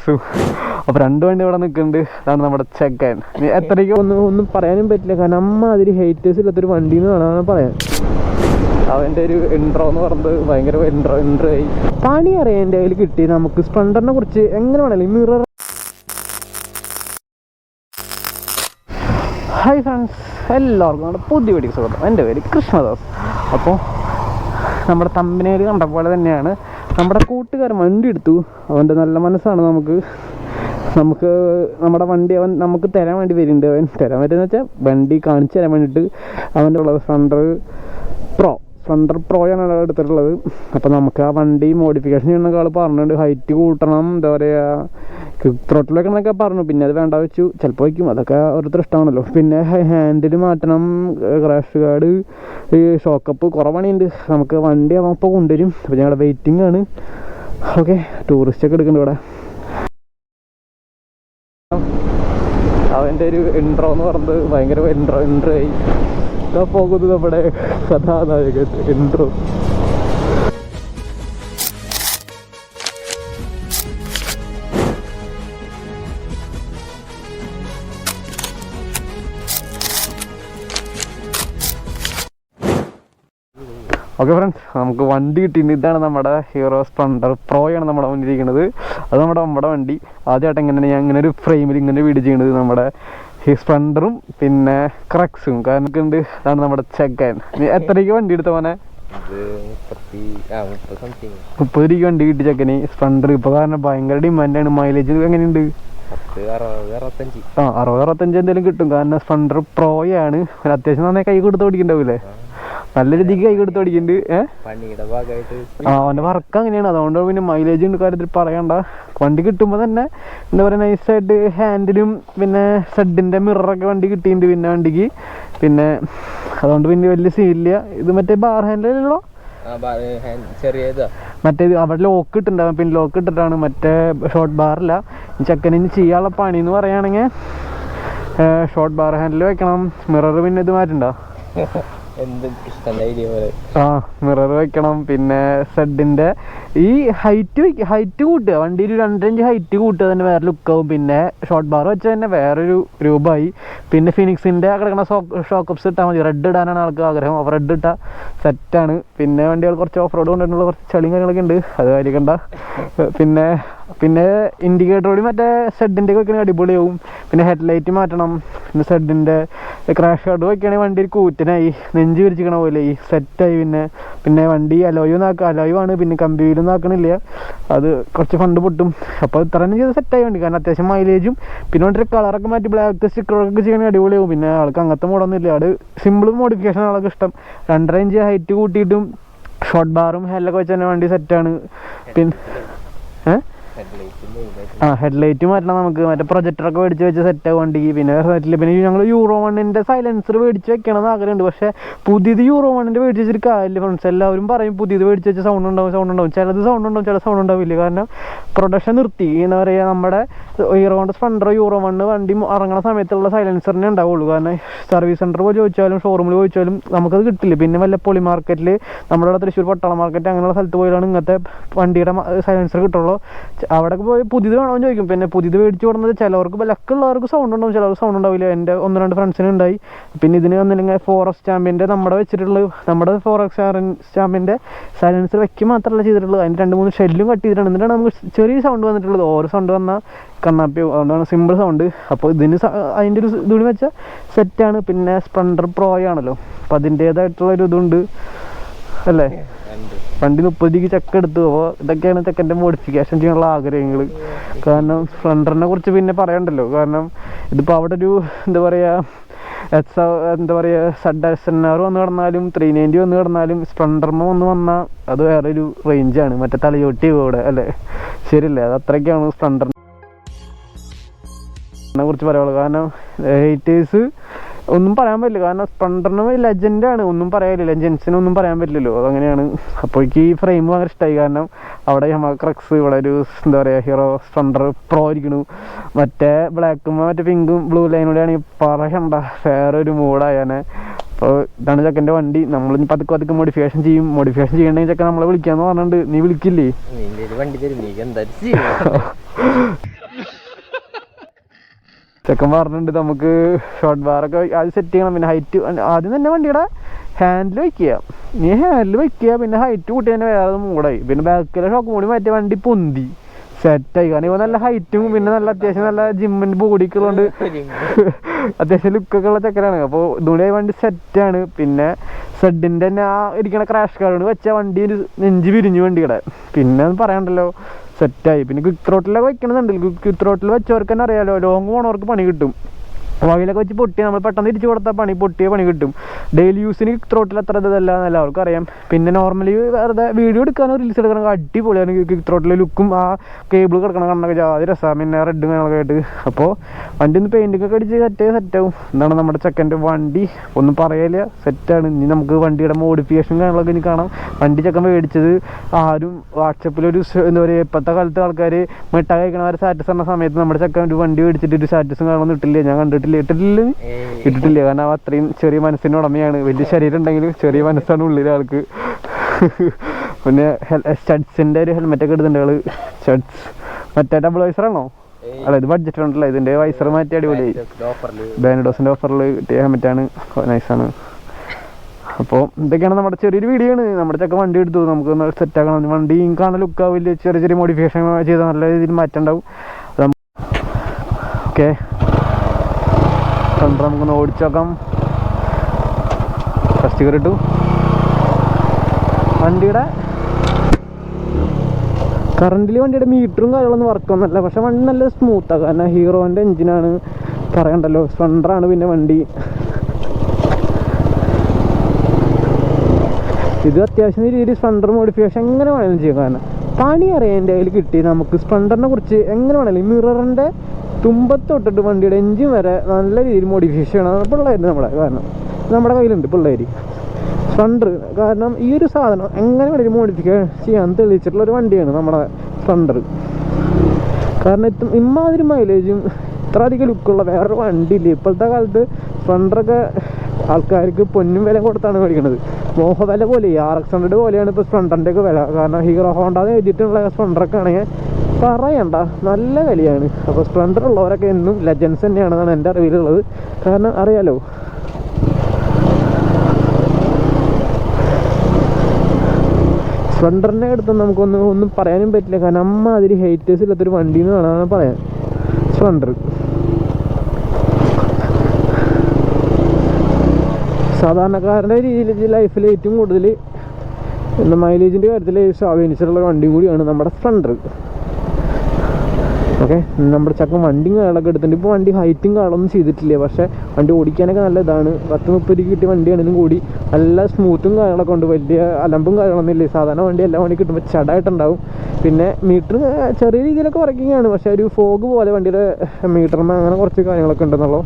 ക്രക്സും. അപ്പോൾ 2 വണ്ടി ഇവിടെ നിൽക്കുന്നുണ്ട്. അതാണ് നമ്മുടെ ചെക്കൻ. എത്രയ്ക്ക് ഒന്നും പറയാനും പറ്റില്ല, കാരണം അമ്മ അതിൽ ഹേറ്റേഴ്സ് ഇല്ലാത്തൊരു വണ്ടി എന്ന് വേണമെന്ന് പറയാൻ. അവൻ്റെ ഒരു ഇൻട്രോ എന്ന് പറഞ്ഞത് ഭയങ്കര ഇൻട്രോ ആയി. പണി അറിയാൻ എൻ്റെ കയ്യിൽ കിട്ടി. നമുക്ക് സ്പ്ലെൻഡറിനെ കുറിച്ച് എങ്ങനെ വേണമല്ലോ മിറർ. ഹായ് ഫ്രണ്ട്സ്, എല്ലാവർക്കും നമ്മുടെ പുതിയ വീഡിയോ സ്വാഗതം. എൻ്റെ പേര് കൃഷ്ണദാസ്. അപ്പോൾ നമ്മുടെ തമ്പനയിൽ കണ്ട പോലെ തന്നെയാണ് നമ്മുടെ കൂട്ടുകാരൻ വണ്ടി എടുത്തു. അവൻ്റെ നല്ല മനസ്സാണ്. നമുക്ക് നമ്മുടെ വണ്ടി അവൻ നമുക്ക് തരാൻ വേണ്ടി വരുന്നുണ്ട്. അവൻ തരാൻ പറ്റുന്ന വെച്ചാൽ വണ്ടി കാണിച്ചു തരാൻ വേണ്ടിയിട്ട് അവൻ്റെ ഉള്ളത് സ്പ്ലെൻഡർ പ്രോയാണ് എടുത്തിട്ടുള്ളത്. അപ്പോൾ നമുക്ക് ആ വണ്ടി മോഡിഫിക്കേഷൻ ചെയ്യണമെന്നൊക്കെ ആൾ പറഞ്ഞിട്ടുണ്ട്. ഹൈറ്റ് കൂട്ടണം, എന്താ പറയുക, ത്രോട്ടിൽ വെക്കണമെന്നൊക്കെ പറഞ്ഞു. പിന്നെ അത് വേണ്ട വെച്ചു, ചിലപ്പോൾ വയ്ക്കും, അതൊക്കെ ഓരോരുത്തർ ഇഷ്ടമാണല്ലോ. പിന്നെ ഹാൻഡിൽ മാറ്റണം, ക്രാഷ് ഗാർഡ്, ഷോക്കപ്പ്, കുറേ പണിയുണ്ട്. നമുക്ക് വണ്ടി അവൻ ഇപ്പോൾ കൊണ്ടുവരും. അപ്പോൾ ഞങ്ങളുടെ വെയിറ്റിംഗ് ആണ്. ഓക്കെ, ടൂറിസ്റ്റൊക്കെ എടുക്കുന്നുണ്ട് ഇവിടെ. അവൻ്റെ ഒരു ഇൻട്രോ എന്ന് പറഞ്ഞത് ഭയങ്കര ഇൻട്രോ ആയി. പോകുന്നത് നമ്മുടെ കഥാനായകൻ ഇൻട്രോ. ഓക്കെ ഫ്രണ്ട്സ്, നമുക്ക് വണ്ടി കിട്ടിയിട്ടുണ്ട്. ഇതാണ് നമ്മുടെ ഹീറോ സ്പ്ലെൻഡർ പ്രോയാണ് നമ്മുടെ മുന്നിലിരിക്കുന്നത്. അത് നമ്മുടെ വണ്ടി. ആദ്യമായിട്ട് എങ്ങനെയാണ് ഞാൻ ഇങ്ങനെ ഒരു ഫ്രെയിമിൽ ഇങ്ങനെ വീഡിയോ ചെയ്യുന്നത്. നമ്മുടെ ഈ സ്പ്ലെൻഡറും പിന്നെ ക്രക്സും കാരണം ഉണ്ട്. അതാണ് നമ്മുടെ ചെക്കൻ. എത്രയ്ക്ക് വണ്ടി എടുത്ത മോനെ? 30 രൂപയ്ക്ക് വണ്ടി കിട്ടി ചെക്കന് സ്പ്ലെൻഡർ. ഇപ്പോൾ കാരണം ഭയങ്കര ഡിമാൻഡാണ്. മൈലേജ് എങ്ങനെയുണ്ട്? 60-65 എന്തെങ്കിലും കിട്ടും. കാരണം സ്പ്ലെൻഡർ പ്രോയാണ്. അത്യാവശ്യം നന്നായി കൈ കൊടുത്ത് ഓടിക്കണ്ടാവൂലേ? നല്ല രീതിക്ക് കൈ കൊടുത്ത് ഓടിക്കുന്നുണ്ട്. അവൻ്റെ വർക്ക് അങ്ങനെയാണ്. അതുകൊണ്ട് പിന്നെ മൈലേജ് ഉണ്ട് കാര്യത്തിൽ പറയണ്ട. വണ്ടി കിട്ടുമ്പോൾ തന്നെ എന്താ പറയുക, നൈസായിട്ട് ഹാൻഡിലും പിന്നെ സെഡിൻ്റെ മിററൊക്കെ വണ്ടി കിട്ടിയിട്ടുണ്ട്. പിന്നെ വണ്ടിക്ക് പിന്നെ അതുകൊണ്ട് പിന്നെ വലിയ സീനില്ല. ഇത് മറ്റേ ബാർ ഹാൻഡിലുള്ളോ മറ്റേത് അവിടെ ലോക്ക് ഇട്ടുണ്ടാവും. പിന്നെ ലോക്ക് ഇട്ടിട്ടാണ്, മറ്റേ ഷോർട്ട് ബാറില്ല. ചെക്കനിന് ചെയ്യാനുള്ള പണി എന്ന് പറയുകയാണെങ്കിൽ ഷോർട്ട് ബാർ ഹാൻഡിൽ വെക്കണം. മിറർ പിന്നെ ഇത് മാറ്റണ്ടോ? മിറർ വെക്കണം. പിന്നെ സെഡിന്റെ ഈ ഹൈറ്റ് കൂട്ടുക, വണ്ടിയിൽ 2 ഇഞ്ച് ഹൈറ്റ് കൂട്ടുക തന്നെ വേറെ ലുക്കാവും. പിന്നെ ഷോർട്ട് ബാർ വെച്ചാൽ തന്നെ വേറൊരു രൂപമായി. പിന്നെ ഫിനിക്സിന്റെ കിടക്കുന്ന ഷോക്കപ്സ് ഇട്ടാൽ മതി. റെഡ് ഇടാനാണ് ആൾക്ക് ആഗ്രഹം. അപ്പോൾ റെഡ് ഇട്ടാൽ സെറ്റാണ്. പിന്നെ വണ്ടികൾ കുറച്ച് ഓഫ് റോഡ് കൊണ്ടിട്ടുള്ള കുറച്ച് ചളിയും കാര്യങ്ങളൊക്കെ ഉണ്ട്, അത് കാര്യക്കണ്ട. പിന്നെ ഇൻഡിക്കേറ്റർ കൂടി മറ്റേ സെഡിൻ്റെ ഒക്കെ വെക്കണമെങ്കിൽ അടിപൊളിയാവും. പിന്നെ ഹെഡ്ലൈറ്റ് മാറ്റണം. പിന്നെ സെഡിൻ്റെ ക്രാഷ് ഗാർഡ് വയ്ക്കുകയാണെങ്കിൽ വണ്ടി ഒരു കൂറ്റനായി, നെഞ്ച് വിരിച്ചിക്കണ പോലെ ഈ സെറ്റായി. പിന്നെ വണ്ടി അലോയുമാണ്. പിന്നെ കമ്പിയിലൊന്നും ആക്കണില്ല, അത് കുറച്ച് ഫണ്ട് പൊട്ടും. അപ്പോൾ ഇത്ര തന്നെ ചെയ്ത് സെറ്റായി വണ്ടി. കാരണം അത്യാവശ്യം മൈലേജും പിന്നെ വണ്ടി കളറൊക്കെ മാറ്റി ബ്ലാക്ക് സ്റ്റിക്കറൊക്കെ ചെയ്യണമെങ്കിൽ അടിപൊളിയാവും. പിന്നെ ആൾക്ക് അങ്ങനത്തെ മോഡൊന്നും ഇല്ല, അത് സിമ്പിൾ മോഡിഫിക്കേഷൻ ആൾക്ക് ഇഷ്ടം. 2.5 ഇഞ്ച് ഹൈറ്റ് കൂട്ടിയിട്ടും ഷോർട്ട് ബാറും ഹെല്ലൊക്കെ വെച്ച് തന്നെ വണ്ടി സെറ്റാണ്. പിന്നെ ഹെഡ്ലൈറ്റ് മാറ്റണം നമുക്ക്. മറ്റേ പ്രൊജക്ടറൊക്കെ മേടിച്ച് വെച്ച് സെറ്റാവും വണ്ടിക്ക്. പിന്നെ പിന്നെ ഞങ്ങൾ യൂറോ 1 സൈലൻസർ മേടിച്ച് വെക്കണം എന്ന് ആഗ്രഹമുണ്ട്. പക്ഷേ പുതിയത് യൂറോ 1 മേടിച്ച് വെച്ചിട്ട് കാര്യമില്ല ഫ്രണ്ട്സ്. എല്ലാവരും പറയും പുതിയത് മേടിച്ച് വെച്ച് സൗണ്ട് ഉണ്ടാവും. ചിലത് സൗണ്ട് ഉണ്ടാവും, ചില സൗണ്ട് ഉണ്ടാവില്ല. കാരണം പ്രൊഡക്ഷൻ നിർത്തി. എന്താ പറയുക, നമ്മുടെ ഹീറോയുടെ സ്പ്ലെൻഡർ യൂറോ 1 വണ്ടി ഇറങ്ങുന്ന സമയത്തുള്ള സൈലൻസറിനെ ഉണ്ടാവുള്ളൂ. കാരണം സർവീസ് സെൻറ്റർ പോയി ചോദിച്ചാലും ഷോറൂമിൽ ചോദിച്ചാലും നമുക്കത് കിട്ടില്ല. പിന്നെ വല്ല പൊളി മാർക്കറ്റിൽ, നമ്മുടെ ഇവിടെ തൃശ്ശൂർ പട്ടാള മാർക്കറ്റ് അങ്ങനെയുള്ള സ്ഥലത്ത് പോയാണ് ഇങ്ങനത്തെ വണ്ടിയുടെ സൈലൻസർ കിട്ടുള്ളൂ. അവിടെ പോയി പുതിയത് വേണമെന്ന് ചോദിക്കും. പിന്നെ പുതിയത് മേടിച്ച് കൊടുക്കുന്നത് ചിലവർക്ക് ലക്കുള്ളവർക്ക് സൗണ്ട് ഉണ്ടാവും, ചിലവർക്ക് സൗണ്ട് ഉണ്ടാവില്ല. എൻ്റെ 1-2 ഫ്രണ്ട്സിന് ഉണ്ടായി. പിന്നെ ഇതിന് വന്നില്ലെങ്കിൽ ഫോറസ്റ്റ് സ്റ്റാമ്പിൻ്റെ നമ്മുടെ ഫോറസ്റ്റ് സ്റ്റാമ്പിൻ്റെ സൈലൻസർ വെക്കുക മാത്രമല്ല ചെയ്തിട്ടുള്ളത്, അതിന് 2-3 ഷെല്ലും കട്ട് ചെയ്തിട്ടുണ്ട്. എന്നിട്ടാണ് നമുക്ക് ചെറിയ സൗണ്ട് വന്നിട്ടുള്ളത്. ഓരോ സൗണ്ട് വന്നാൽ കണ്ണാപ്പി, അതുകൊണ്ടാണ് സിമ്പിൾ സൗണ്ട്. അപ്പോൾ ഇതിന് അതിൻ്റെ ഒരു ഇതുകൂടി വെച്ചാൽ സെറ്റാണ്. പിന്നെ സ്പ്ലെൻഡർ പ്രോ ആണല്ലോ, അപ്പോൾ അതിൻ്റേതായിട്ടുള്ളൊരു ഇതുണ്ട് അല്ലേ. വണ്ടി 30 രൂപയ്ക്ക് ചെക്ക് എടുത്തു. അപ്പോൾ ഇതൊക്കെയാണ് ചെക്കൻ്റെ മോഡിഫിക്കേഷൻ ചെയ്യാനുള്ള ആഗ്രഹങ്ങൾ. കാരണം സ്പ്ലെൻഡറിനെ കുറിച്ച് പിന്നെ പറയണ്ടല്ലോ. കാരണം ഇതിപ്പോൾ അവിടെ ഒരു എന്താ പറയുക ZSNR വന്ന് കിടന്നാലും 390 വന്ന് കിടന്നാലും സ്പ്ലെൻഡർമ വന്ന് വന്നാൽ അത് വേറൊരു റേഞ്ചാണ്. മറ്റേ തലയോട്ടി ഇവിടെ അല്ലേ, ശരിയല്ലേ? അത് അത്രയ്ക്കാണ് സ്പ്ലെൻഡറിനെ കുറിച്ച് പറയുള്ളൂ. കാരണം ഹേറ്റേഴ്സ് ഒന്നും പറയാൻ പറ്റില്ല. കാരണം സ്പ്ലെൻഡറിന് ലെജൻഡാണ്, ഒന്നും പറയാനില്ല. ലെജൻസിനൊന്നും പറയാൻ പറ്റില്ലല്ലോ, അതങ്ങനെയാണ്. അപ്പോഴേക്ക് ഈ ഫ്രെയിം ഭയങ്കര ഇഷ്ടമായി. കാരണം അവിടെ ക്രക്സ്, ഇവിടെ ഒരു എന്താ പറയുക ഹീറോ സ്പ്ലെൻഡർ പ്രോ ഇരിക്കണു. മറ്റേ ബ്ലാക്കും മറ്റേ പിങ്കും ബ്ലൂ ലൈനൂടെ ആണെങ്കിൽ പറയണ്ട, വേറൊരു മൂഡായാനെ. അപ്പോൾ ഇതാണ് ചെക്കൻ്റെ വണ്ടി. നമ്മളിനി പതുക്കെ മോഡിഫിക്കേഷൻ ചെയ്യണമെങ്കിൽ ചെക്കൻ നമ്മളെ വിളിക്കാന്ന് പറഞ്ഞിട്ടുണ്ട്. നീ വിളിക്കില്ലേ? വണ്ടി തരും, നീ എന്താ ചെക്കൻ പറഞ്ഞിട്ടുണ്ട് നമുക്ക് ഷോർട്ട് ബാറൊക്കെ ആദ്യം സെറ്റ് ചെയ്യണം. പിന്നെ ഹൈറ്റ് ആദ്യം തന്നെ വണ്ടിയുടെ ഹാൻഡിൽ വയ്ക്കുക. നീ ഹാൻഡിൽ വയ്ക്കുക, പിന്നെ ഹൈറ്റ് കൂട്ടി തന്നെ വേറെ മൂടായി. പിന്നെ ബാക്കിലെ ഷോക്ക് മൂടി മാറ്റിയ വണ്ടി പൊന്തി സെറ്റായി. കാരണം ഇവ നല്ല ഹൈറ്റും പിന്നെ നല്ല അത്യാവശ്യം നല്ല ജിമ്മിൻ്റെ ബോഡിക്ക് ഉള്ളതുകൊണ്ട് അത്യാവശ്യം ലുക്കൊക്കെ ഉള്ള ചെക്കനാണ്. അപ്പോൾ ഇതുകൂടി വണ്ടി സെറ്റാണ്. പിന്നെ സെഡിൻ്റെ തന്നെ ആ ഇരിക്കണ ക്രാഷ് കാർഡ് വെച്ച വണ്ടി ഒരു നെഞ്ച് പിരിഞ്ഞു വണ്ടിയുടെ. പിന്നെ അത് പറയണ്ടല്ലോ, സെറ്റായി. പിന്നെ ക്വിക്ക് ത്രോട്ടിലൊക്കെ വെക്കണമെന്നുണ്ട്. ക്വിക്ക് ത്രോട്ടിൽ വെച്ചവർക്ക് തന്നെ അറിയാലോ, ലോങ് പോണവർക്ക് പണി കിട്ടും. വഴിയിലൊക്കെ വെച്ച് പൊട്ടി നമ്മൾ പെട്ടെന്ന് തിരിച്ചു കൊടുത്താൽ പൊട്ടിയ പണി കിട്ടും. ഡെയിലി യൂസിന് ത്രോട്ടിൽ അത്ര ഇതല്ല എന്ന് എല്ലാവർക്കും അറിയാം. പിന്നെ നോർമലി വെറുതെ വീഡിയോ എടുക്കാനോ റീൽസ് എടുക്കാനോ അടിപൊളിയാണ് ക്വിക്ക് ത്രോട്ടിലെ ലുക്കും. ആ കേബിൾ കിടക്കണം കണ്ണൊക്കെ ജാതി രസമാണ്. പിന്നെ റെഡും കാര്യങ്ങളൊക്കെ ആയിട്ട്. അപ്പോൾ വണ്ടി ഒന്ന് പെയിൻറ്റിങ് ഒക്കെ അടിച്ച് സെറ്റാവും. എന്താണ് നമ്മുടെ ചെക്കൻ്റെ വണ്ടി ഒന്നും പറയില്ല, സെറ്റാണ്. ഇനി നമുക്ക് വണ്ടിയുടെ മോഡിഫിക്കേഷൻ കാര്യങ്ങളൊക്കെ ഇനി കാണാം. വണ്ടി ചെക്കൻ മേടിച്ചത് ആരും വാട്സപ്പിലൊരു എന്താ പറയുക, ഇപ്പോഴത്തെ കാലത്ത് ആൾക്കാർ മിഠായി കഴിക്കണവരെ സ്റ്റാറ്റസ് പറഞ്ഞ സമയത്ത് നമ്മുടെ ചെക്കൻ ഒരു വണ്ടി മേടിച്ചിട്ട് ഒരു സ്റ്റാറ്റസും കാണാനൊന്നും ഇട്ടില്ല. ഞാൻ കണ്ടിട്ടില്ല, ഇട്ടിട്ടില്ല. കാരണം അത്രയും ചെറിയ മനസ്സിൻ്റെ ഉടമയാണ്. വലിയ ശരീരം ഉണ്ടെങ്കിലും ചെറിയ മനസ്സാണ് ഉള്ളിലെ ആൾക്ക്. പിന്നെ സ്റ്റഡ്സിൻ്റെ ഒരു ഹെൽമെറ്റൊക്കെ എടുത്തിട്ടുണ്ട് ആള്. സ്റ്റഡ്സ് മറ്റേ ഡബിൾ വൈസറാണോ? അല്ല, ഇത് ബഡ്ജറ്റ് ഉണ്ടല്ലോ. ഇതിൻ്റെ വൈസർ മാറ്റി അടിപൊളിയായി. ബാനഡോസിൻ്റെ ഓഫറിൽ കിട്ടിയ ഹെൽമെറ്റാണ്, നൈസാണ്. അപ്പോൾ ഇതൊക്കെയാണ് നമ്മുടെ ചെറിയൊരു വീഡിയോ ആണ്. നമ്മുടെ ചെക്കൻ വണ്ടി എടുത്തു, നമുക്ക് സെറ്റാക്കണം. വണ്ടി കാണാൻ ലുക്കാവില്ല, ചെറിയ ചെറിയ മോഡിഫിക്കേഷൻ ചെയ്താൽ നല്ല രീതിയിൽ മാറ്റം ഉണ്ടാവും. ഓക്കെ, നമുക്കൊന്ന് ഓടിച്ചു നോക്കാം. ഫസ്റ്റ് ഗിയർ ഇട്ടു. വണ്ടിയുടെ കറണ്ടിൽ വണ്ടിയുടെ മീറ്ററും കാര്യങ്ങളൊന്നും വർക്കൊന്നുമല്ല. പക്ഷെ വണ്ടി നല്ല സ്മൂത്താണ്. കാരണം ഹീറോൻ്റെ എഞ്ചിനാണ്, പറയണ്ടല്ലോ. സ്പ്ലെൻഡറാണ്. പിന്നെ വണ്ടി ഇത് അത്യാവശ്യം രീതിയിൽ സ്പ്ലെൻഡർ മോഡിഫിക്കേഷൻ എങ്ങനെ വേണമെങ്കിലും ചെയ്യാം. കാരണം പണി അറിയാൻ എൻ്റെ കയ്യിൽ കിട്ടി. നമുക്ക് സ്പ്ലെൻഡറിനെ കുറിച്ച് എങ്ങനെ വേണമെങ്കിലും മിററിൻ്റെ തുമ്പത്തൊട്ടിട്ട് വണ്ടിയുടെ എഞ്ചിൻ വരെ നല്ല രീതിയിൽ മോഡിഫിക്കേഷൻ ചെയ്യണം പിള്ളേർ നമ്മളെ. കാരണം നമ്മുടെ കയ്യിലുണ്ട് പിള്ളേർ സ്പ്ലെൻഡർ. കാരണം ഈ ഒരു സാധനം എങ്ങനെ വേണമെങ്കിലും മോഡിഫിക്കേഷൻ ചെയ്യാൻ തെളിയിച്ചിട്ടുള്ളൊരു വണ്ടിയാണ് നമ്മുടെ സ്പ്ലെൻഡർ. കാരണം ഇമ്മാതിരി മൈലേജും ഇത്ര അധികം ലുക്കുള്ള വേറൊരു വണ്ടിയില്ല ഇപ്പോഴത്തെ കാലത്ത്. സ്പ്ലെൻഡറൊക്കെ ആൾക്കാർക്ക് പൊന്നും വില കൊടുത്താണ് മേടിക്കുന്നത്. മോഹവില പോലെ RX100 പോലെയാണ് ഇപ്പോൾ സ്പ്ലെൻഡറിൻ്റെ ഒക്കെ വില. കാരണം ഹീറോ ഹോണ്ടാന്ന് എഴുതിയിട്ടുള്ള സ്പ്ലെൻഡറൊക്കെ ആണെങ്കിൽ പറയണ്ട നല്ല വിലയാണ്. അപ്പോൾ സ്പ്ലെൻഡർ ഉള്ളവരൊക്കെ എന്നും ലെജൻസ് തന്നെയാണെന്നാണ് എൻ്റെ അറിവിലുള്ളത്. കാരണം അറിയാലോ, സ്പ്ലെൻഡറിൻ്റെ അടുത്ത് ഒന്നും പറയാനും പറ്റില്ല. കാരണം അമ്മാതിരി ഹേറ്റേഴ്സ് ഇല്ലാത്തൊരു വണ്ടി എന്ന് വേണമെന്ന് പറയാൻ സ്പ്ലെൻഡർ. സാധാരണക്കാരൻ്റെ രീതിയിൽ ലൈഫിൽ ഏറ്റവും കൂടുതൽ മൈലേജിൻ്റെ കാര്യത്തിൽ സ്വാധീനിച്ചിട്ടുള്ള വണ്ടിയും കൂടിയാണ് നമ്മുടെ സ്പ്ലെൻഡർ. ഓക്കെ, നമ്മുടെ ചക്കൻ വണ്ടിയും കാളൊക്കെ എടുത്തിട്ടുണ്ട്. ഇപ്പോൾ വണ്ടി ഹൈറ്റും കാളൊന്നും ചെയ്തിട്ടില്ല. പക്ഷേ വണ്ടി ഓടിക്കാനൊക്കെ നല്ല ഇതാണ്. 10-30 കിട്ടിയ വണ്ടിയാണെങ്കിലും കൂടി നല്ല സ്മൂത്തും കാര്യങ്ങളൊക്കെ ഉണ്ട്. വലിയ അലമ്പും കാര്യങ്ങളൊന്നും ഇല്ല. സാധാരണ വണ്ടി എല്ലാ വണ്ടി കിട്ടുമ്പോൾ ചടായിട്ടുണ്ടാവും. പിന്നെ മീറ്റർ ചെറിയ രീതിയിലൊക്കെ വർക്കിംഗ് ആണ്. പക്ഷേ ഒരു ഫോഗ് പോലെ വണ്ടിയുടെ മീറ്ററിന് അങ്ങനെ കുറച്ച് കാര്യങ്ങളൊക്കെ ഉണ്ടെന്നുള്ളൂ.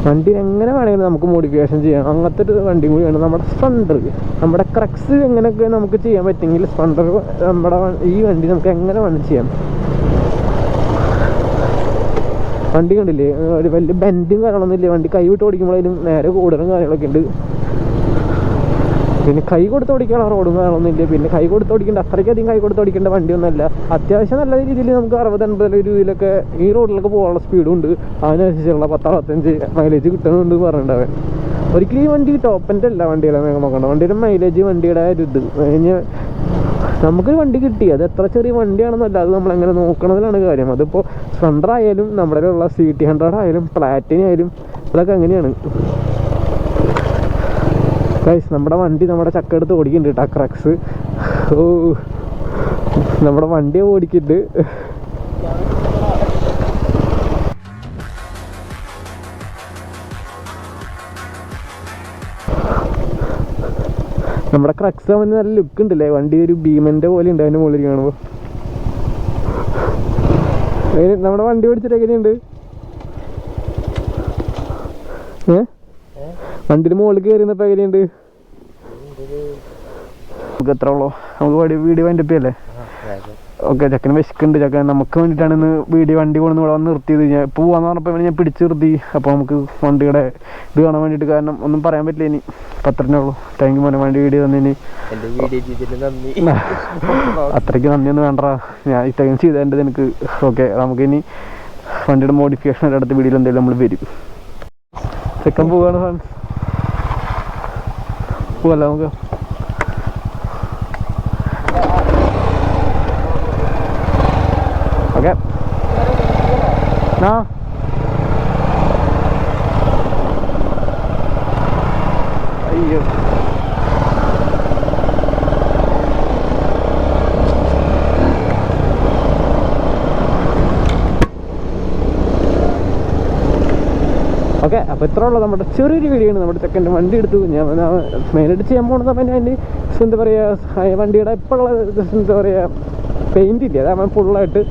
വണ്ടി എങ്ങനെ വേണമെങ്കിലും നമുക്ക് മോഡിഫിക്കേഷൻ ചെയ്യാം. അങ്ങനത്തെ ഒരു വണ്ടി കൂടിയാണ് നമ്മുടെ സ്പ്ലെൻഡർ. നമ്മുടെ ക്രക്സ് എങ്ങനെയൊക്കെ നമുക്ക് ചെയ്യാൻ പറ്റുമെങ്കിൽ സ്പ്ലെൻഡർ നമ്മുടെ ഈ വണ്ടി നമുക്ക് എങ്ങനെ വേണം ചെയ്യാം. വണ്ടി കണ്ടില്ലേ, ഒരു വലിയ ബെൻഡും കാര്യങ്ങളൊന്നും ഇല്ല. വണ്ടി കൈ വിട്ട് ഓടിക്കുമ്പോഴേലും നേരെ കൂടുതലും കാര്യങ്ങളൊക്കെ ഉണ്ട്. പിന്നെ കൈ കൊടുത്ത് ഓടിക്കാനുള്ള റോഡും കാര്യങ്ങളൊന്നും ഇല്ല. പിന്നെ കൈ കൊടുത്ത് ഓടിക്കേണ്ട അത്രയ്ക്കധികം കൈ കൊടുത്ത് ഓടിക്കേണ്ട വണ്ടിയൊന്നുമല്ല. അത്യാവശ്യം നല്ല രീതിയിൽ നമുക്ക് 60-80 രൂപയിലൊക്കെ ഈ റോഡിലൊക്കെ പോകാനുള്ള സ്പീഡും ഉണ്ട്. അതിനനുസരിച്ചുള്ള 10-15 മൈലേജ് കിട്ടുന്നുണ്ട് പറഞ്ഞിട്ടുണ്ടാവൻ. ഒരിക്കലും ഈ വണ്ടി ടോപ്പിൻ്റെ അല്ല വണ്ടികളെ നോക്കണം. വണ്ടിയുടെ മൈലേജ്, വണ്ടിയുടെ ഒരു ഇത് കഴിഞ്ഞ് നമുക്കൊരു വണ്ടി കിട്ടി. അത് എത്ര ചെറിയ വണ്ടിയാണെന്നല്ല, അത് നമ്മളെങ്ങനെ നോക്കണതിലാണ് കാര്യം. അതിപ്പോൾ സ്പ്ലെൻഡർ ആയാലും നമ്മുടെ ഉള്ള CT100 ആയാലും പ്ലാറ്റിന ആയാലും അതൊക്കെ അങ്ങനെയാണ്. ഗൈസ്, നമ്മുടെ വണ്ടി നമ്മുടെ ചക്ക എടുത്ത് ഓടിക്കുന്നുണ്ട് കേട്ടോ, ക്രക്സ്. ഓ, നമ്മുടെ വണ്ടിയെ ഓടിക്കുന്നുണ്ട്. നമ്മുടെ ക്രക്സ് അവന് നല്ല ലുക്ക് ഉണ്ടല്ലേ. വണ്ടി ഒരു ഭീമന്റെ പോലെ ഉണ്ട് അതിൻ്റെ മുകളിൽ കാണുമ്പോൾ. നമ്മുടെ വണ്ടി ഓടിച്ചിട്ട് എങ്ങനെയുണ്ട്? വണ്ടിയുടെ മുകളിൽ കയറിയപ്പോൾ എങ്ങനെയുണ്ട്? നമുക്ക് എത്ര ഉള്ളൂ, നമുക്ക് വീഡിയോ വൈൻഡപ്പ് ചെയ്യല്ലേ? ഓക്കെ, ചക്കന് വിശക്കുണ്ട്. ചക്കൻ നമുക്ക് വേണ്ടിയിട്ടാണ് ഇന്ന് വണ്ടി കൊണ്ടുവന്ന് ഇവിടെ വന്ന് നിർത്തിയത്. ഞാൻ പോവാന്ന് പറഞ്ഞപ്പോൾ ഞാൻ പിടിച്ച് നിർത്തി. അപ്പോൾ നമുക്ക് വണ്ടിയുടെ ഇത് കാണാൻ വേണ്ടിയിട്ട്, കാരണം ഒന്നും പറയാൻ പറ്റില്ല ഇനി. അപ്പം അത്രേ ഉള്ളൂ. താങ്ക് യു മോനെ വണ്ടി വീഡിയോ തന്നതിന്. അത്രയ്ക്ക് നന്ദിയൊന്നും വേണ്ട, ഞാൻ ഇത്രയും ചെയ്തതിൻ്റെ എനിക്ക്. ഓക്കെ, നമുക്കിനി വണ്ടിയുടെ മോഡിഫിക്കേഷൻ അടുത്ത വീഡിയോയിൽ എന്തെങ്കിലും നമ്മൾ വരും. ചെക്കൻ പോവാണ് ഫ്രണ്ട്സ്, പോവല്ല നമുക്ക്. ഓക്കെ ആ അയ്യോ ഓക്കെ. അപ്പോൾ ഇത്ര ഉള്ള നമ്മുടെ ചെറിയൊരു വീഡിയോ ആണ്. നമ്മുടെ ചെക്കൻ്റെ വണ്ടി എടുത്തു. ഞാൻ മെയിനായിട്ട് ചെയ്യാൻ പോകുന്ന സമയം അതിൻ്റെ എന്താ പറയുക, വണ്ടിയുടെ ഇപ്പോഴുള്ള എന്താ പറയുക പെയിൻറ്റ് ഇല്ല, അതാണ് ഫുള്ളായിട്ട്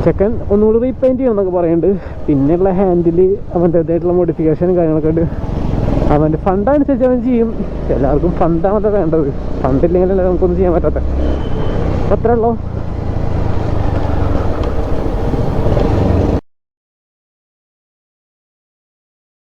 ചെക്കൻ ഒന്നുകൂടി റീപെയിൻറ്റ് ചെയ്യണം എന്നൊക്കെ പറയുന്നുണ്ട്. പിന്നെയുള്ള ഹാൻഡിൽ അവൻ്റെ ഇതായിട്ടുള്ള മോഡിഫിക്കേഷനും കാര്യങ്ങളൊക്കെ ഉണ്ട്. അവൻ്റെ ഫണ്ട് അനുസരിച്ച് അവൻ ചെയ്യും. എല്ലാവർക്കും ഫണ്ടാണല്ലോ വേണ്ടത്, ഫണ്ടില്ലെങ്കിലല്ലേ നമുക്കൊന്നും ചെയ്യാൻ പറ്റാത്ത. അത്രേ ഉള്ളൂ.